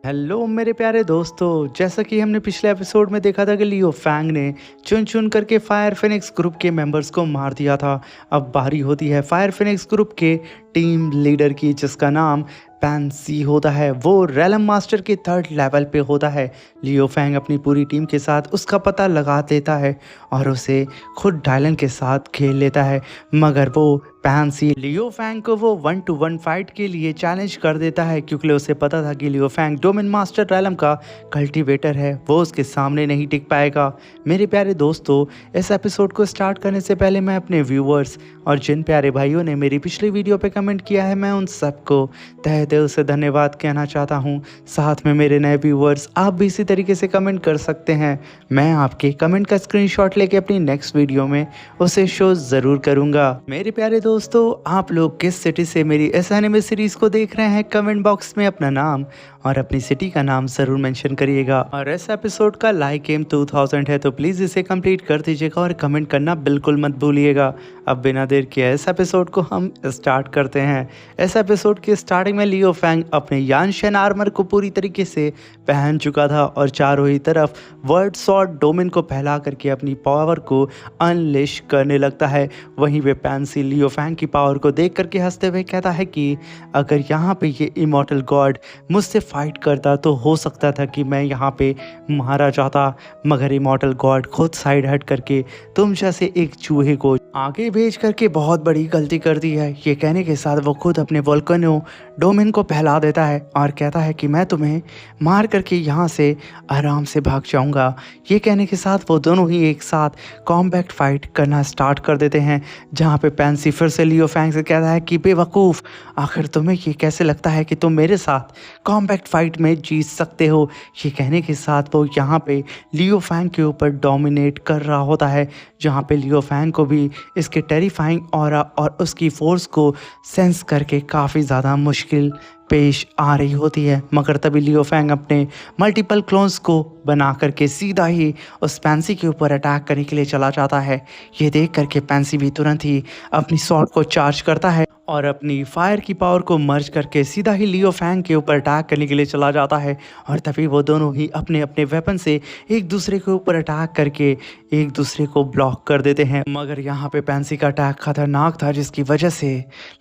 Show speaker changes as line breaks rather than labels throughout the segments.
Hello मेरे प्यारे दोस्तों। जैसा कि हमने पिछले एपिसोड में देखा था कि लियो फैंग ने चुन चुन करके फायर फिनिक्स ग्रुप के मेंबर्स को मार दिया था। अब बारी होती है फायर फिनिक्स ग्रुप के टीम लीडर की, जिसका नाम पैंसी होता है। वो रैलम मास्टर के 3rd लेवल पे होता है। लियो फैंग अपनी पूरी टीम के साथ उसका पता लगा लेता है और उसे खुद डायलन के साथ खेल लेता है, मगर वो पैंसी लियो फैंग को वो 1-to-1 फाइट के लिए चैलेंज कर देता है, क्योंकि उसे पता था कि लियो फैंग डोमिन मास्टर रैलम का कल्टीवेटर है, वो उसके सामने नहीं टिक पाएगा। मेरे प्यारे दोस्तों, इस एपिसोड को स्टार्ट करने से पहले मैं अपने व्यूअर्स और जिन प्यारे भाइयों ने मेरी पिछली वीडियो पे कमेंट किया है, मैं उन सबको तहे दिल से धन्यवाद कहना चाहता हूँ। साथ में मेरे नए व्यूअर्स, आप भी इसी तरीके से कमेंट कर सकते हैं। मैं आपके कमेंट का स्क्रीनशॉट लेके अपनी नेक्स्ट वीडियो में उसे शो ज़रूर करूँगा। मेरे प्यारे दोस्तों, आप लोग किस सिटी से मेरी इस एनिमे सीरीज़ को देख रहे हैं, कमेंट बॉक्स में अपना नाम और अपनी सिटी का नाम ज़रूर मेंशन करिएगा। और इस एपिसोड का लाइक एम 2000 है, तो प्लीज़ इसे कंप्लीट कर दीजिएगा और कमेंट करना बिल्कुल मत भूलिएगा। अब बिना देर किए इस एपिसोड को हम स्टार्ट करते हैं। इस एपिसोड की स्टार्टिंग में लियो फैंग अपने यानशेन आर्मर को पूरी तरीके से पहन चुका था और चारों ही तरफ वर्ड सॉर्ड डोमेन को फैला करके अपनी पावर को अनलिश करने लगता है। वहीं पे पैंसी लियो फैंग की पावर को देख करके हंसते हुए कहता है कि अगर यहाँ पे ये इमॉर्टल गॉड मुझसे फाइट करता तो हो सकता था कि मैं यहाँ पे मारा जाता, मगर इमॉर्टल गॉड खुद साइड हट करके तुम जैसे एक चूहे को आगे भेज करके बहुत बड़ी गलती कर दी है। ये कहने के साथ वो खुद अपने वोल्केनो डोमेन को फैला देता है और कहता है कि मैं तुम्हें मार करके यहाँ से आराम से भाग जाऊँगा। ये कहने के साथ वो दोनों ही एक साथ कॉम्बैक्ट फाइट करना स्टार्ट कर देते हैं, जहाँ पे पैंसी फिर से लियो फैंग से कहता है कि बेवकूफ़, आखिर तुम्हें ये कैसे लगता है कि तुम मेरे साथ कॉम्बैक्ट फाइट में जीत सकते हो। ये कहने के साथ वो यहाँ पे लियो फैंग के ऊपर डोमिनेट कर रहा होता है, जहाँ पे लियो फैंग को भी इसके टेरिफाइंग ऑरा और उसकी फोर्स को सेंस करके काफ़ी ज़्यादा मुश्किल पेश आ रही होती है। मगर तभी लियो फैंग अपने मल्टीपल क्लोन्स को बना करके सीधा ही उस पैंसी के ऊपर अटैक करने के लिए चला जाता है। ये देख करके पैंसी भी तुरंत ही अपनी स्वॉर्ड को चार्ज करता है और अपनी फायर की पावर को मर्ज करके सीधा ही लियो फैंग के ऊपर अटैक करने के लिए चला जाता है। और तभी वो दोनों ही अपने अपने वेपन से एक दूसरे के ऊपर अटैक करके एक दूसरे को ब्लॉक कर देते हैं। मगर यहाँ पे पैंसी का अटैक खतरनाक था, जिसकी वजह से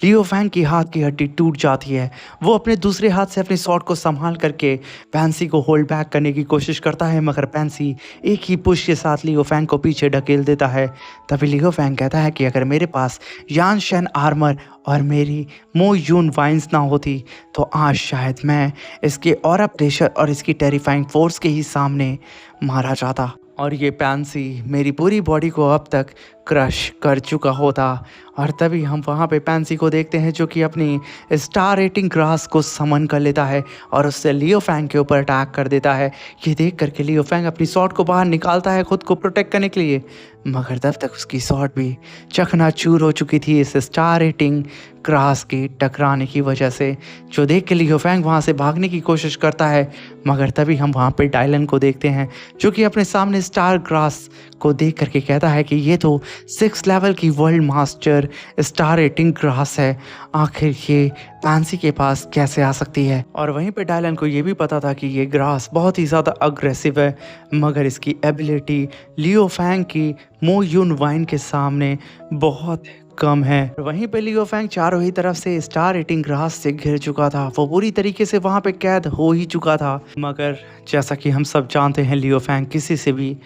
लियो फैंग की हाथ की हड्डी टूट जाती है। वो अपने दूसरे हाथ से अपनी शॉट को संभाल करके पैंसी को होल्ड बैक करने की कोशिश करता है, मगर पैंसी एक ही पुश के साथ लियो फैंग को पीछे ढकेल देता है। तभी लियो फैंग कहता है कि अगर मेरे पास यानशेन आर्मर और मेरी मो यून वाइन्स ना होती तो आज शायद मैं इसके ऑरा प्रेशर और इसकी टेरिफाइंग फोर्स के ही सामने मारा जाता और ये पैंसी मेरी पूरी बॉडी को अब तक क्रश कर चुका होता। और तभी हम वहाँ पे पैंसी को देखते हैं, जो कि अपनी स्टार रेटिंग ग्रास को समन कर लेता है और उससे लियो फैंग के ऊपर अटैक कर देता है। ये देख करके लियो फैंग अपनी शॉट को बाहर निकालता है खुद को प्रोटेक्ट करने के लिए, मगर तब तक उसकी शॉट भी चकनाचूर हो चुकी थी इस स्टार रेटिंग ग्रास के टकराने की वजह से। जो देख के लियो फैंग वहाँ से भागने की कोशिश करता है, मगर तभी हम वहाँ पे डायलन को देखते हैं, जो कि अपने सामने स्टार ग्रास को देख करके कहता है कि ये तो 6 लेवल की world master star rating grass है, आखिर ये पैंसी के पास कैसे आ सकती है। और वहीं पे डायलन को ये भी पता था कि ये ग्रास बहुत ही ज़्यादा अग्रेसिव है, मगर इसकी एबिलिटी लियो फैंग की मो यून वाइन के सामने बहुत कम है। वहीं पे लियो फैंग चारों ही तरफ से स्टार रेटिंग ग्रास से घिर चुका था, वो पूरी तरीके से वहां पे कैद हो ही चुका था। मगर जैसा कि हम सब जानते हैं, लियो फैंग किसी से भी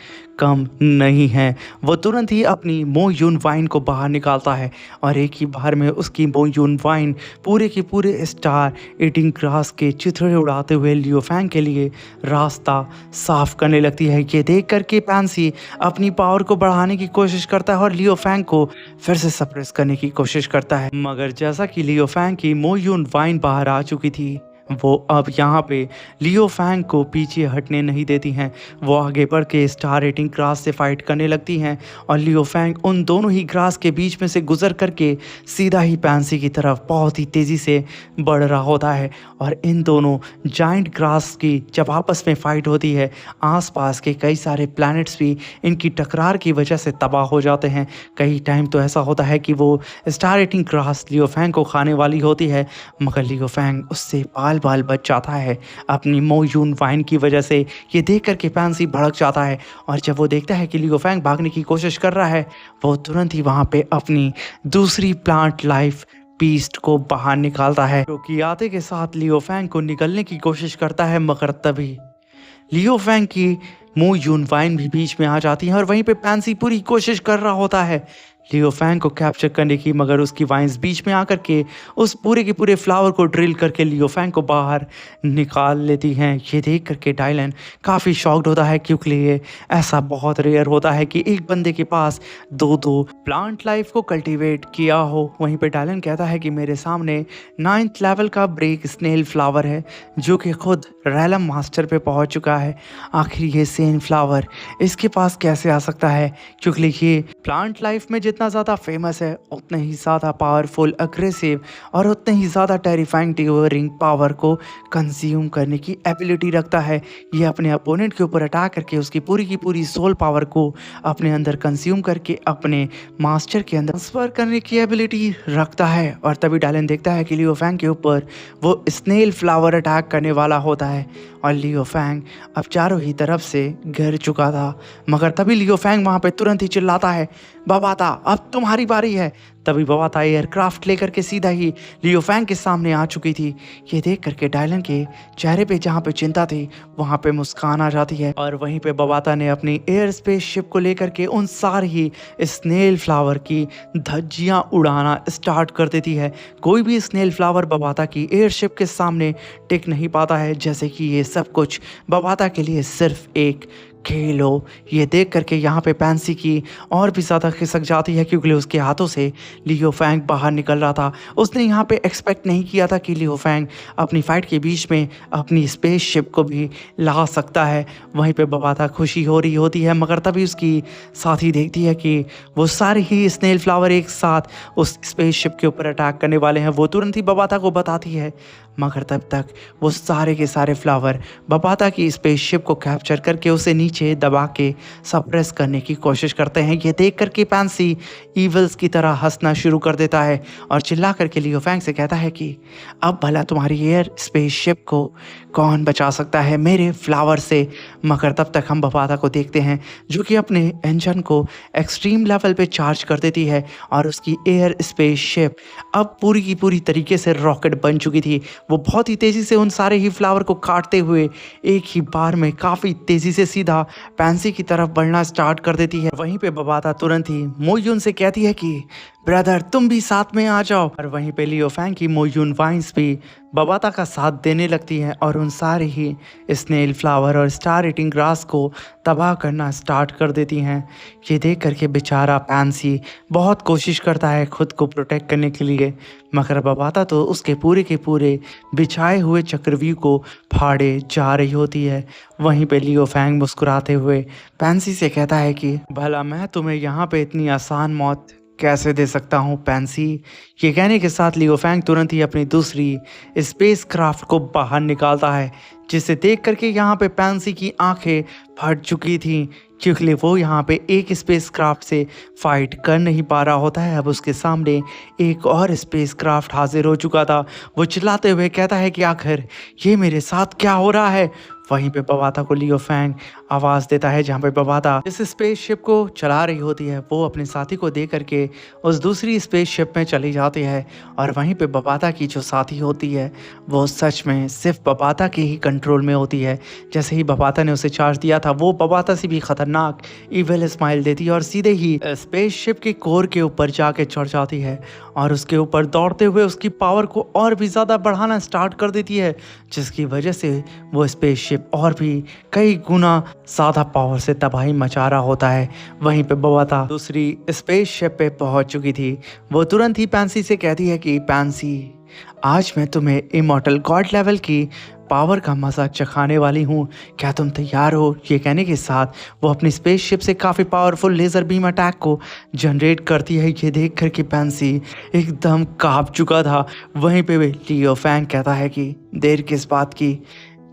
कम नहीं है। वो तुरंत ही अपनी मो यून वाइन को बाहर निकालता है और एक ही बार में उसकी मो यून वाइन पूरे के पूरे स्टार ईटिंग ग्रास के चिथड़े उड़ाते हुए लियो फैंग के लिए रास्ता साफ करने लगती है। ये देख करके पैंसी अपनी पावर को बढ़ाने की कोशिश करता है और लियो फैंग को फिर से सप्रेस करने की कोशिश करता है, मगर जैसा कि लियो फैंग की मो यून वाइन बाहर आ चुकी थी, वो अब यहाँ पे लियो फैंग को पीछे हटने नहीं देती हैं। वो आगे बढ़ के स्टार रेटिंग ग्रास से फाइट करने लगती हैं और लियो फैंग उन दोनों ही ग्रास के बीच में से गुजर करके सीधा ही पैंसी की तरफ बहुत ही तेज़ी से बढ़ रहा होता है। और इन दोनों जाइंट ग्रास की जब आपस में फाइट होती है, आसपास के कई सारे प्लैनेट्स भी इनकी टकरार की वजह से तबाह हो जाते हैं। कई टाइम तो ऐसा होता है कि वो स्टार रेटिंग ग्रास लियो फैंग को खाने वाली होती है, मगर लियो फैंग उससे पाल बाल बच जाता है अपनी मो यून वाइन की वजह से। ये देख करके पैंसी भड़क जाता है और जब वो देखता है कि लियो फैंग भागने की कोशिश कर रहा है, वो तुरंत ही वहाँ पे अपनी दूसरी प्लांट लाइफ बीस्ट को बाहर निकालता है, जो कि आते के साथ लियो फैंग को निकलने की कोशिश करता है, मगर तभी लियो फैंग की मो यून वाइन भी बीच में आ जाती है और वहीं पे पैंसी पूरी कोशिश कर रहा होता है लियो फैंग को कैप्चर करने की, मगर उसकी वाइन्स बीच में आकर के उस पूरे के पूरे फ्लावर को ड्रिल करके लियो फैंग को बाहर निकाल लेती हैं। ये देख करके डायलन काफ़ी शॉक्ड होता है, क्योंकि ये ऐसा बहुत रेयर होता है कि एक बंदे के पास दो दो प्लांट लाइफ को कल्टीवेट किया हो। वहीं पे डायलन कहता है कि मेरे सामने 9th लेवल का ब्रेक स्नेल फ्लावर है, जो कि खुद रैलम मास्टर पे पहुंच चुका है। आखिर ये सेन फ्लावर इसके पास कैसे आ सकता है, क्योंकि ये प्लांट लाइफ में जितना ज़्यादा फेमस है उतने ही ज़्यादा पावरफुल, अग्रेसिव और उतने ही ज़्यादा टेरिफाइंग डिवोरिंग पावर को कंज्यूम करने की एबिलिटी रखता है। ये अपने अपोनेंट के ऊपर अटैक करके उसकी पूरी की पूरी सोल पावर को अपने अंदर कंज्यूम करके अपने मास्टर के अंदर ट्रांसफर करने की एबिलिटी रखता है। और तभी डायलन देखता है कि लियो फैंग के ऊपर वो स्नेल फ्लावर अटैक करने वाला होता है और लियो फैंग अब चारों ही तरफ से गिर चुका था। मगर तभी लियो फैंग वहाँ पे तुरंत ही चिल्लाता है, बबाता अब तुम्हारी बारी है। तभी बबाता एयरक्राफ्ट लेकर के सीधा ही लियो फैंग के सामने आ चुकी थी। ये देख करके डायलन के चेहरे पे जहाँ पे चिंता थी वहाँ पे मुस्कान आ जाती है और वहीं पे बबाता ने अपनी एयर स्पेस शिप को लेकर के उन सारी ही स्नेल फ्लावर की धज्जियाँ उड़ाना स्टार्ट कर देती है। कोई भी स्नेल फ्लावर बबाता की एयरशिप के सामने टिक नहीं पाता है, जैसे कि ये सब कुछ बबाता के लिए सिर्फ एक खेल हो। ये देख करके यहाँ पे पैंसी की और भी ज़्यादा खिसक जाती है, क्योंकि उसके हाथों से लियो फैंग बाहर निकल रहा था। उसने यहाँ पे एक्सपेक्ट नहीं किया था कि लियो फैंग अपनी फाइट के बीच में अपनी स्पेस शिप को भी ला सकता है। वहीं पे बबाता खुशी हो रही होती है, मगर तभी उसकी साथी देखती है कि वो सारे ही स्नेल फ्लावर एक साथ उस स्पेस शिप के ऊपर अटैक करने वाले हैं। वो तुरंत ही बबाता को बताती है, मगर तब तक वो सारे के सारे फ्लावर बबाता की स्पेसशिप को कैप्चर करके उसे नीचे दबा के सप्रेस करने की कोशिश करते हैं। ये देख करके पैंसी ईवल्स की तरह हंसना शुरू कर देता है और चिल्ला करके लियो फैंग से कहता है कि अब भला तुम्हारी एयर स्पेसशिप को कौन बचा सकता है मेरे फ्लावर से। मगर तब तक हम बबाता को देखते हैं जो कि अपने इंजन को एक्सट्रीम लेवल पे चार्ज कर देती है और उसकी एयर स्पेसशिप अब पूरी की पूरी तरीके से रॉकेट बन चुकी थी। वो बहुत ही तेज़ी से उन सारे ही फ्लावर को काटते हुए एक ही बार में काफ़ी तेज़ी से सीधा पैंसी की तरफ बढ़ना स्टार्ट कर देती है। वहीं पे बबाता तुरंत ही मो यून से कहती है कि ब्रदर तुम भी साथ में आ जाओ। और वहीं पे लियो फैंग की मो यून वाइन्स भी बबाता का साथ देने लगती हैं और उन सारे ही स्नेल फ्लावर और स्टार ईटिंग ग्रास को तबाह करना स्टार्ट कर देती हैं। ये देख करके बेचारा पैंसी बहुत कोशिश करता है खुद को प्रोटेक्ट करने के लिए, मगर बबाता तो उसके पूरे के पूरे बिछाए हुए चक्रव्यूह को फाड़े जा रही होती है। वहीं पे लियो फैंग मुस्कुराते हुए पैंसी से कहता है कि भला मैं तुम्हें यहाँ पे इतनी आसान मौत कैसे दे सकता हूँ पैंसी। ये कहने के साथ लियो फैंग तुरंत ही अपनी दूसरी स्पेस क्राफ्ट को बाहर निकालता है, जिसे देख करके यहाँ पे पैंसी की आंखें फट चुकी थी, क्योंकि वो यहाँ पे एक स्पेस क्राफ्ट से फाइट कर नहीं पा रहा होता है। अब उसके सामने एक और स्पेस क्राफ्ट हाजिर हो चुका था। वो चिल्लाते हुए कहता है कि आखिर ये मेरे साथ क्या हो रहा है। वहीं पे बबाता को लियो फैंग आवाज़ देता है, जहाँ पे बबाता इस स्पेसशिप को चला रही होती है वो अपने साथी को दे करके उस दूसरी स्पेसशिप में चली जाती है। और वहीं पे बबाता की जो साथी होती है वो सच में सिर्फ बबाता के ही कंट्रोल में होती है। जैसे ही बबाता ने उसे चार्ज दिया था वो बबाता से भी खतरनाक इविल स्माइल देती है और सीधे ही स्पेसशिप के कोर के ऊपर जाके चढ़ जाती है और उसके ऊपर दौड़ते हुए उसकी पावर को और भी ज़्यादा बढ़ाना स्टार्ट कर देती है, जिसकी वजह से वो स्पेसशिप और भी कई गुना ज़्यादा पावर से तबाही मचा रहा होता है। वहीं पे बबाता दूसरी स्पेसशिप पे पहुंच चुकी थी। वो तुरंत ही पैंसी से कहती है कि पैंसी आज मैं तुम्हें इमॉर्टल गॉड लेवल की पावर का मजा चखाने वाली हूँ, क्या तुम तैयार हो। ये कहने के साथ वो अपनी स्पेसशिप से काफ़ी पावरफुल लेज़र बीम अटैक को जनरेट करती है। ये देख कर कि पैंसी एकदम काँप चुका था। वहीं पे लियो फैंग कहता है कि देर किस बात की,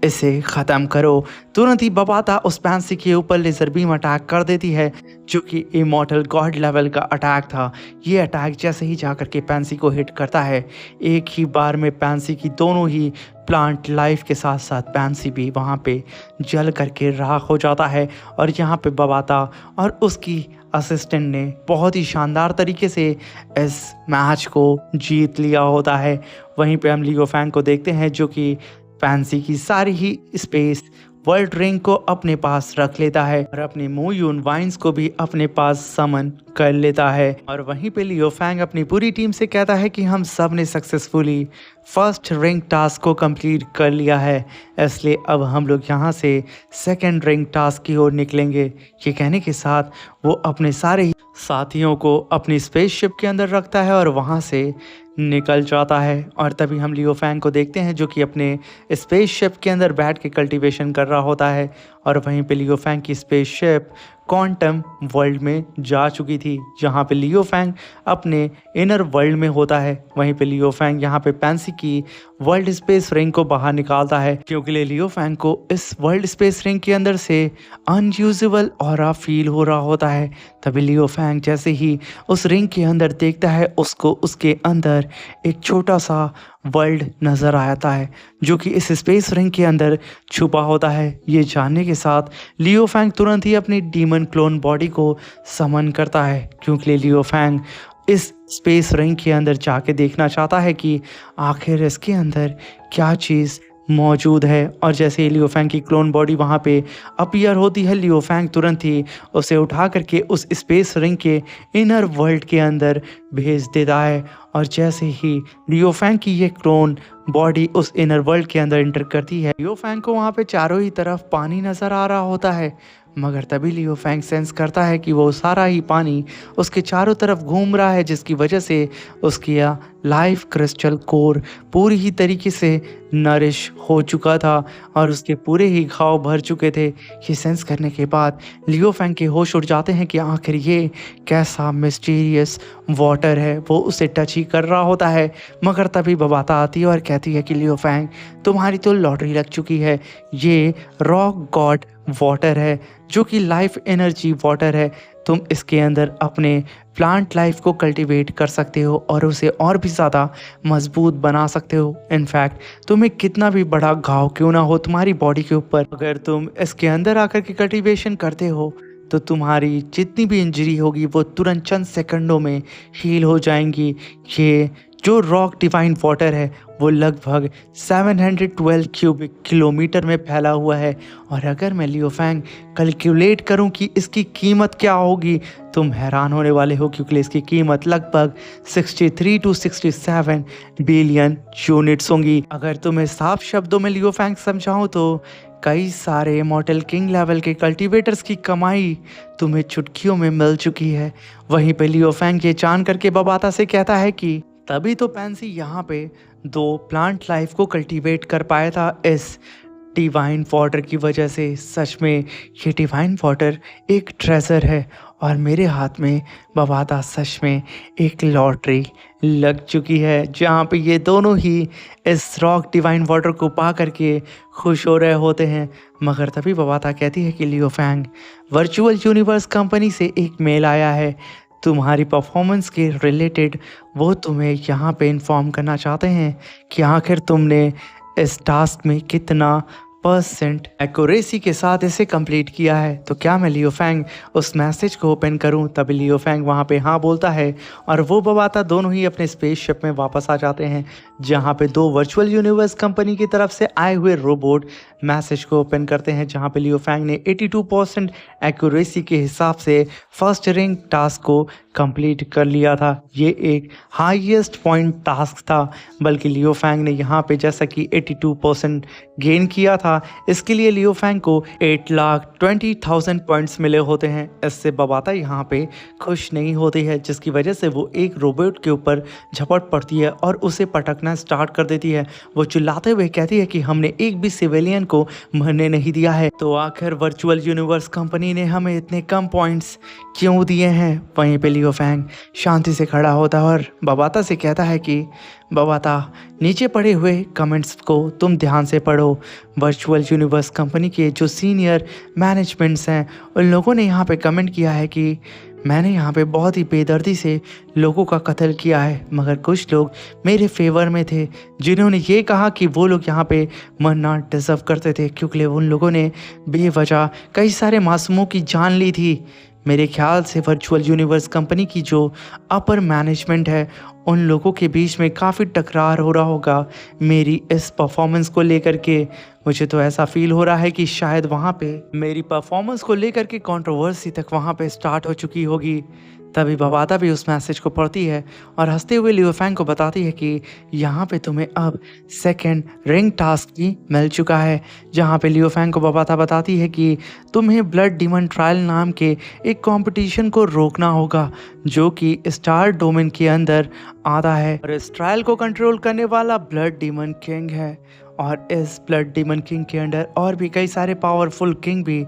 इसे ख़त्म करो। तुरंत ही बबाता उस पैंसी के ऊपर लेज़र बीम अटैक कर देती है, जो कि इमॉर्टल गॉड लेवल का अटैक था। ये अटैक जैसे ही जाकर के पैंसी को हिट करता है, एक ही बार में पैंसी की दोनों ही प्लांट लाइफ के साथ साथ पैंसी भी वहाँ पे जल करके राख हो जाता है। और यहाँ पे बबाता और उसकी असिस्टेंट ने बहुत ही शानदार तरीके से इस मैच को जीत लिया होता है। वहीं पे हम लियो फैंग को देखते हैं, जो कि पैंसी की सारी ही स्पेस वर्ल्ड रिंग को अपने पास रख लेता है और अपने मो यून वाइन्स को भी अपने पास समन कर लेता है। और वहीं पे लियो फैंग अपनी पूरी टीम से कहता है कि हम सब ने सक्सेसफुली फर्स्ट रिंग टास्क को कंप्लीट कर लिया है, इसलिए अब हम लोग यहाँ से सेकंड रिंग टास्क की ओर निकलेंगे। ये कहने के साथ वो अपने सारे ही साथियों को अपनी स्पेसशिप के अंदर रखता है और वहाँ से निकल जाता है। और तभी हम लियो फैंग को देखते हैं, जो कि अपने स्पेसशिप के अंदर बैठ के कल्टीवेशन कर रहा होता है। और वहीं पे लियो फैंग की स्पेसशिप क्वांटम वर्ल्ड में जा चुकी थी, जहाँ पे लियो फैंग अपने इनर वर्ल्ड में होता है। वहीं पे लियो फैंग यहाँ पे पैंसी की वर्ल्ड स्पेस रिंग को बाहर निकालता है, क्योंकि लियो फैंग को इस वर्ल्ड स्पेस रिंग के अंदर से अनयूजेबल ऑरा फील हो रहा होता है। तभी लियो फैंग जैसे ही उस रिंग के अंदर देखता है, उसको उसके अंदर एक छोटा सा वर्ल्ड नज़र आता है, जो कि इस स्पेस रिंग के अंदर छुपा होता है। ये जानने के साथ लियो फैंग तुरंत ही अपनी डीमन क्लोन बॉडी को समन करता है, क्योंकि लियो फैंग इस स्पेस रिंग के अंदर जाके देखना चाहता है कि आखिर इसके अंदर क्या चीज़ मौजूद है। और जैसे ही लियो फैंग की क्लोन बॉडी वहाँ पे अपीयर होती है, लियो फैंग तुरंत ही उसे उठा करके उस स्पेस रिंग के इनर वर्ल्ड के अंदर भेज देता है। और जैसे ही लियो फैंग की ये क्लोन बॉडी उस इनर वर्ल्ड के अंदर इंटर करती है, लियो फैंग को वहाँ पे चारों ही तरफ पानी नज़र आ रहा होता है। मगर तभी लियो फैंग सेंस करता है कि वो सारा ही पानी उसके चारों तरफ घूम रहा है, जिसकी वजह से उसकी लाइफ क्रिस्टल कोर पूरी ही तरीके से नरिश हो चुका था और उसके पूरे ही घाव भर चुके थे। ये सेंस करने के बाद लियो फैंग के होश उड़ जाते हैं कि आखिर ये कैसा मिस्टीरियस वाटर है। वो उसे टच ही कर रहा होता है, मगर तभी बबाता आती है और कहती है कि लियो फैंग, तुम्हारी तो लॉटरी लग चुकी है। ये रॉक गॉड वाटर है, जो कि लाइफ एनर्जी वाटर है। तुम इसके अंदर अपने प्लांट लाइफ को कल्टीवेट कर सकते हो और उसे और भी ज़्यादा मजबूत बना सकते हो। इनफैक्ट तुम्हें कितना भी बड़ा घाव क्यों ना हो तुम्हारी बॉडी के ऊपर, अगर तुम इसके अंदर आकर के कल्टीवेशन करते हो तो तुम्हारी जितनी भी इंजरी होगी वो तुरंत चंद सेकंडों में हील हो जाएंगी। ये जो रॉक डिवाइन वाटर है वो लगभग 712 क्यूबिक किलोमीटर में फैला हुआ है। और अगर मैं लियो फैंग कैलकुलेट करूं कि इसकी कीमत क्या होगी, तुम हैरान होने वाले हो, क्योंकि इसकी कीमत लगभग 63 टू 67 बिलियन यूनिट्स होंगी। अगर तुम्हें साफ शब्दों में लियो फैंग समझाऊं तो कई सारे इमॉर्टल किंग लेवल के कल्टीवेटर्स की कमाई तुम्हें चुटकियों में मिल चुकी है। वहीं पे लियो फैंग ये जान करके बबाता से कहता है कि तभी तो पैंसी यहाँ पे 2 प्लांट लाइफ को कल्टीवेट कर पाया था इस डिवाइन वाटर की वजह से। सच में ये डिवाइन वाटर एक ट्रेजर है और मेरे हाथ में बबाता सच में एक लॉटरी लग चुकी है, जहाँ पे ये दोनों ही इस रॉक डिवाइन वाटर को पा करके खुश हो रहे होते हैं। मगर तभी बबाता कहती है कि लियो फैंग, वर्चुअल यूनिवर्स कंपनी से एक मेल आया है तुम्हारी परफॉर्मेंस के रिलेटेड। वो तुम्हें यहाँ पे इन्फॉर्म करना चाहते हैं कि आखिर तुमने इस टास्क में कितना % एक्यूरेसी के साथ इसे कंप्लीट किया है। तो क्या मैं लियो फैंग उस मैसेज को ओपन करूं? तभी लियो फैंग वहां पे हाँ बोलता है और वो बबाता दोनों ही अपने स्पेसशिप में वापस आ जाते हैं, जहां पे 2 वर्चुअल यूनिवर्स कंपनी की तरफ से आए हुए रोबोट मैसेज को ओपन करते हैं, जहां पे लियो फैंग ने 82% एक्यूरेसी के हिसाब से फर्स्ट रिंग टास्क को कंप्लीट कर लिया था। ये एक हाईएस्ट पॉइंट टास्क था, बल्कि लियो फैंग ने यहाँ पे जैसा कि 82% गेन किया था, इसके लिए लियो फैंग को 8,20,000 पॉइंट्स मिले होते हैं। इससे बबाता यहाँ पे खुश नहीं होती है, जिसकी वजह से वो एक रोबोट के ऊपर झपट पड़ती है और उसे पटकना स्टार्ट कर देती है। वो चिल्लाते हुए कहती है कि हमने एक भी सिविलियन को मरने नहीं दिया है, तो आखिर वर्चुअल यूनिवर्स कंपनी ने हमें इतने कम पॉइंट्स क्यों दिए हैं। वहीं पे लियो लियो फैंग शांति से खड़ा होता है और बबाता से कहता है कि बबाता, नीचे पड़े हुए कमेंट्स को तुम ध्यान से पढ़ो। वर्चुअल यूनिवर्स कंपनी के जो सीनियर मैनेजमेंट्स हैं उन लोगों ने यहाँ पे कमेंट किया है कि मैंने यहाँ पे बहुत ही बेदर्दी से लोगों का कत्ल किया है, मगर कुछ लोग मेरे फेवर में थे जिन्होंने ये कहा कि वो लोग यहाँ पे मरना डिज़र्व करते थे क्योंकि उन लोगों ने बेवजह कई सारे मासूमों की जान ली थी। मेरे ख्याल से वर्चुअल यूनिवर्स कंपनी की जो अपर मैनेजमेंट है उन लोगों के बीच में काफ़ी टकरार हो रहा होगा मेरी इस परफॉर्मेंस को लेकर के। मुझे तो ऐसा फील हो रहा है कि शायद वहाँ पे मेरी परफॉर्मेंस को लेकर के कंट्रोवर्सी तक वहाँ पे स्टार्ट हो चुकी होगी। तभी बबाता भी उस मैसेज को पढ़ती है और हंसते हुए लियो फैंग को बताती है कि यहाँ पे तुम्हें अब सेकंड रिंग टास्क भी मिल चुका है, जहाँ पे लियो फैंग को बबाता बताती है कि तुम्हें ब्लड डीमन ट्रायल नाम के एक कंपटीशन को रोकना होगा जो कि स्टार डोमेन के अंदर आता है और इस ट्रायल को कंट्रोल करने वाला ब्लड डीमन किंग है। और इस ब्लड डीमन किंग के अंदर और भी कई सारे पावरफुल किंग भी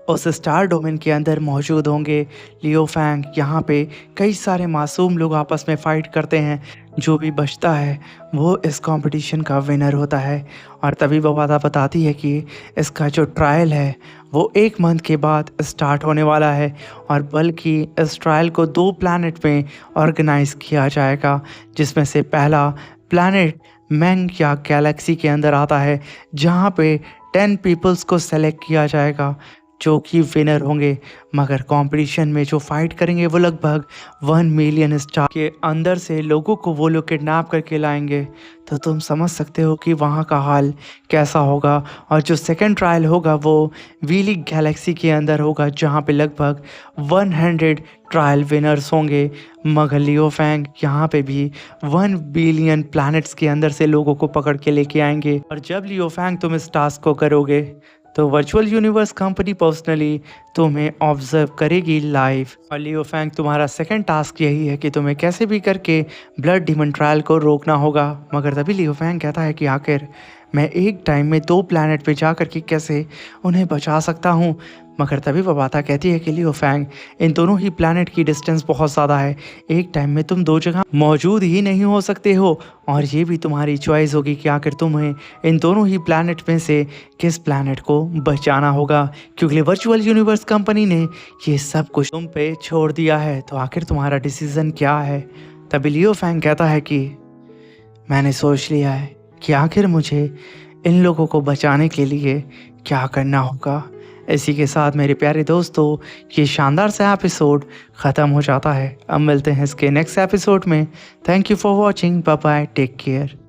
उस स्टार डोमेन के अंदर मौजूद होंगे। लियो फैंग यहाँ पे कई सारे मासूम लोग आपस में फाइट करते हैं, जो भी बचता है वो इस कंपटीशन का विनर होता है। और तभी बबाता बताती है कि इसका जो ट्रायल है वो 1 मंथ के बाद स्टार्ट होने वाला है और बल्कि इस ट्रायल को 2 प्लैनेट में ऑर्गेनाइज किया जाएगा, जिसमें से पहला प्लैनेट मैंग या गैलेक्सी के अंदर आता है, जहाँ पे 10 पीपल्स को सेलेक्ट किया जाएगा जो कि विनर होंगे। मगर कंपटीशन में जो फाइट करेंगे वो लगभग 1 मिलियन स्टार के अंदर से लोगों को वो लोग किडनैप करके लाएंगे। तो तुम समझ सकते हो कि वहाँ का हाल कैसा होगा। और जो सेकंड ट्रायल होगा वो वीली गैलेक्सी के अंदर होगा, जहाँ पे लगभग 100 ट्रायल विनर्स होंगे। मगर लियो फैंग यहाँ पे भी 1 बिलियन प्लैनेट्स के अंदर से लोगों को पकड़ के लेके आएंगे। और जब लियो फैंग तुम इस टास्क को करोगे तो वर्चुअल यूनिवर्स कंपनी पर्सनली तुम्हें ऑब्जर्व करेगी लाइव। और लियो फैंग तुम्हारा सेकंड टास्क यही है कि तुम्हें कैसे भी करके ब्लड डीमन ट्रायल को रोकना होगा। मगर तभी लियो फैंग कहता है कि आखिर मैं एक टाइम में 2 प्लैनेट पे जा कर के कैसे उन्हें बचा सकता हूँ। मगर तभी बबाता कहती है कि लियो फैंग, इन दोनों ही प्लैनेट की डिस्टेंस बहुत ज़्यादा है, एक टाइम में तुम 2 जगह मौजूद ही नहीं हो सकते हो और ये भी तुम्हारी चॉइस होगी कि आखिर तुम्हें इन दोनों ही प्लैनेट में से किस प्लैनेट को बचाना होगा, क्योंकि वर्चुअल यूनिवर्स कंपनी ने ये सब कुछ तुम पे छोड़ दिया है। तो आखिर तुम्हारा डिसीज़न क्या है। तभी लियो फैंग कहता है कि मैंने सोच लिया है कि आखिर मुझे इन लोगों को बचाने के लिए क्या करना होगा। इसी के साथ मेरे प्यारे दोस्तों ये शानदार सा एपिसोड ख़त्म हो जाता है। अब मिलते हैं इसके नेक्स्ट एपिसोड में। Thank you for watching. Bye bye, take care.